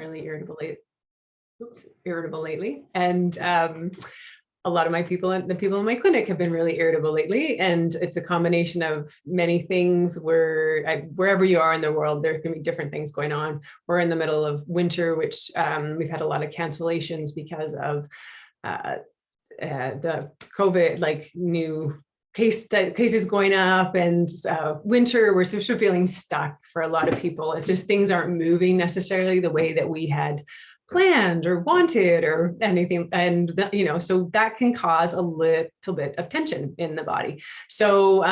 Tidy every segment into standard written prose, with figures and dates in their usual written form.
really irritable lately. And a lot of the people in my clinic have been really irritable lately. And it's a combination of many things wherever you are in the world, there can be different things going on. We're in the middle of winter, which we've had a lot of cancellations because of the COVID, like new cases going up, and winter, we're sort of feeling stuck for a lot of people. It's just things aren't moving necessarily the way that we had planned or wanted or anything. And, so that can cause a little bit of tension in the body. So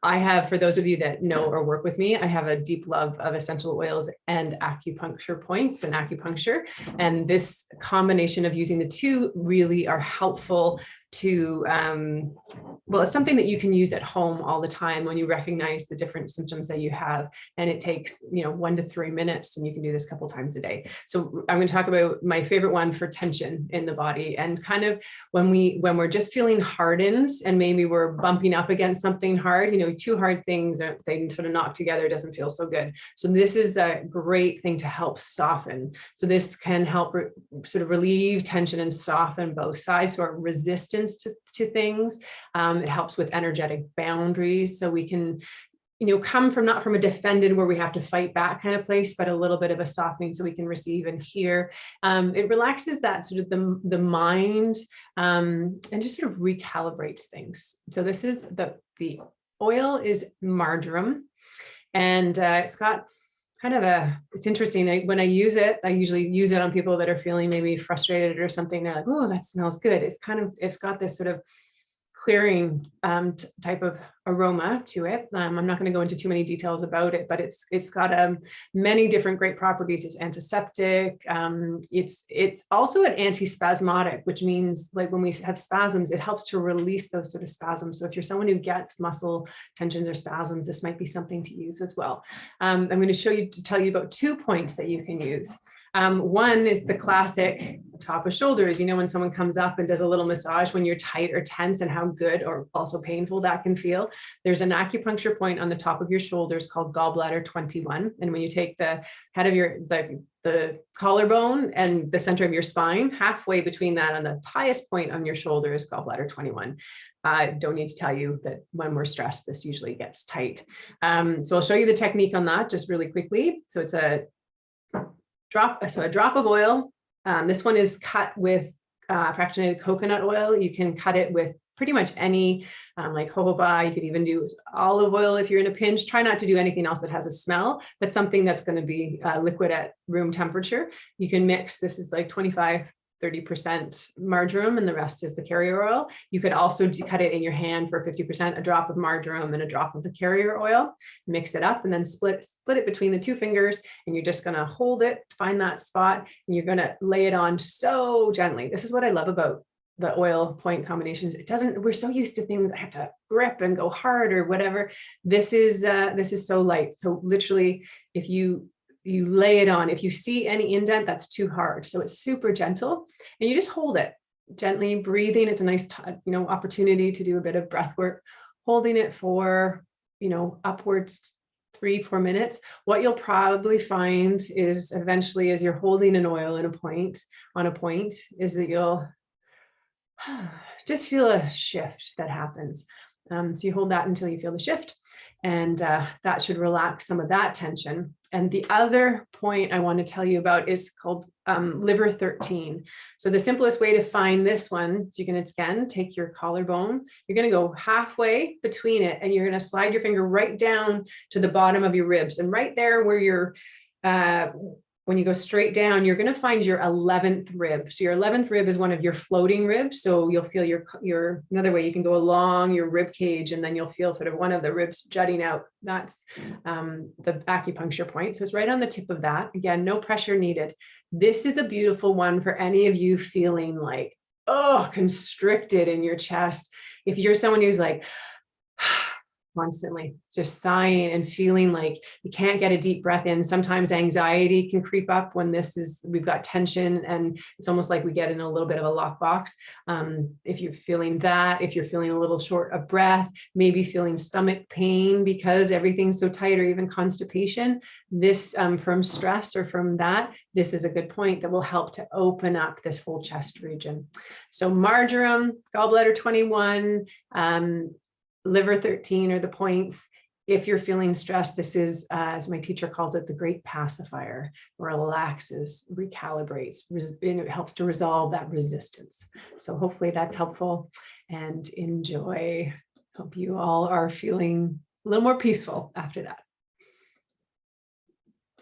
I have, for those of you that know or work with me, I have a deep love of essential oils and acupuncture points and acupuncture. And this combination of using the two really are helpful to, well, it's something that you can use at home all the time when you recognize the different symptoms that you have. And it takes, 1 to 3 minutes, and you can do this a couple times a day. So I'm going to talk about my favorite one for tension in the body, and kind of when we're just feeling hardened and maybe we're bumping up against something hard, two hard things, they sort of knock together, doesn't feel so good. So this is a great thing to help soften. So this can help sort of relieve tension and soften both sides, or resistance to things. It helps with energetic boundaries. So we can, come from not from a defended where we have to fight back kind of place, but a little bit of a softening so we can receive and hear. It relaxes that sort of the mind, and just sort of recalibrates things. So this is the oil is marjoram, and it's got kind of it's interesting. When I use it, I usually use it on people that are feeling maybe frustrated or something. They're like, oh, that smells good. It's got this sort of clearing type of aroma to it. I'm not going to go into too many details about it, but it's got many different great properties. It's antiseptic. It's also an antispasmodic, which means like when we have spasms, it helps to release those sort of spasms. So if you're someone who gets muscle tensions or spasms, this might be something to use as well. I'm going to tell you about 2 points that you can use. One is the classic top of shoulders. When someone comes up and does a little massage when you're tight or tense, and how good or also painful that can feel. There's an acupuncture point on the top of your shoulders called gallbladder 21. And when you take the head of the collarbone and the center of your spine, halfway between that and the highest point on your shoulder is gallbladder 21. I don't need to tell you that when we're stressed, this usually gets tight. So I'll show you the technique on that just really quickly. So it's a drop of oil. This one is cut with fractionated coconut oil. You can cut it with pretty much any, like jojoba. You could even do olive oil if you're in a pinch. Try not to do anything else that has a smell, but something that's going to be liquid at room temperature. You can mix. This is like 25-30% marjoram, and the rest is the carrier oil. You could also cut it in your hand for 50%, a drop of marjoram and a drop of the carrier oil, mix it up, and then split it between the 2 fingers. And you're just going to hold it, find that spot, and you're going to lay it on so gently. This is what I love about the oil point combinations. We're so used to things I have to grip and go hard or whatever. This is so light. So literally, if you lay it on, if you see any indent, that's too hard. So it's super gentle, and you just hold it gently, breathing. It's a nice, opportunity to do a bit of breath work, holding it for, upwards 3-4 minutes. What you'll probably find is eventually, as you're holding an oil on a point, is that you'll just feel a shift that happens. So you hold that until you feel the shift, and that should relax some of that tension. And the other point I want to tell you about is called liver 13. So the simplest way to find this one, so you can again take your collarbone, you're going to go halfway between it, and you're going to slide your finger right down to the bottom of your ribs. And right there where you're when you go straight down, you're going to find your 11th rib. So your 11th rib is one of your floating ribs. So you'll feel your another way you can go along your rib cage, and then you'll feel sort of one of the ribs jutting out. That's the acupuncture point. So it's right on the tip of that. Again, no pressure needed. This is a beautiful one for any of you feeling like, constricted in your chest. If you're someone who's like, constantly, just sighing and feeling like you can't get a deep breath in. Sometimes anxiety can creep up when we've got tension, and it's almost like we get in a little bit of a lockbox. If you're feeling that, if you're feeling a little short of breath, maybe feeling stomach pain because everything's so tight, or even constipation, this from stress or from that, this is a good point that will help to open up this whole chest region. So marjoram, gallbladder 21, liver 13 are the points. If you're feeling stressed, this is, as my teacher calls it, the great pacifier. Relaxes, recalibrates, and it helps to resolve that resistance. So hopefully that's helpful, and enjoy. Hope you all are feeling a little more peaceful after that.